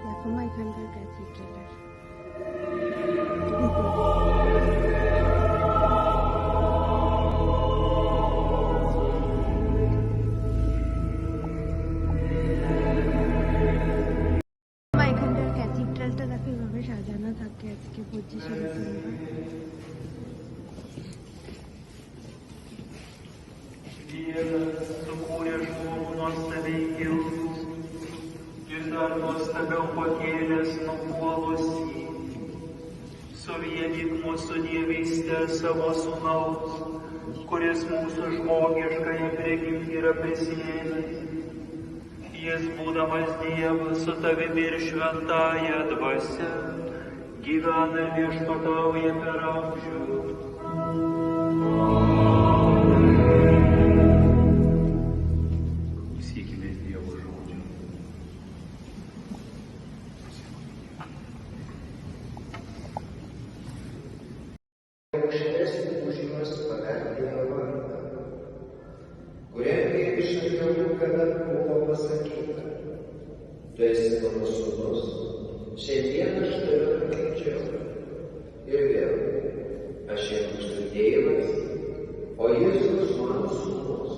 দেখো মা এখানকার ক্যাথিড্রালের মা এখানকার ক্যাথিড্রালটা দেখো এভাবে সাজানো থাকে আজকে 25শে December. Sukūrė žmogų nuostabiai kilnų ir dar nuostabiau pakėlęs nupuolusį. Suvienyk mūsų dievystę savo sūnaus, kuris mūsų žmogiškąją prigimtį yra prisiėmęs. Jis, būdamas Dievas, su tavimi ir šventąja dvasia, gyvena ir viešpatauja per amžius. Aukštesnį už juos paveldėjo vardą, kuriam kaip iš angelų kada buvo pasakyta: Tu esi mano sūnus, šiandien aš tave pagimdžiau. Ir vėl, aš jam būsiu tėvas, o Jėzus mano sūnus.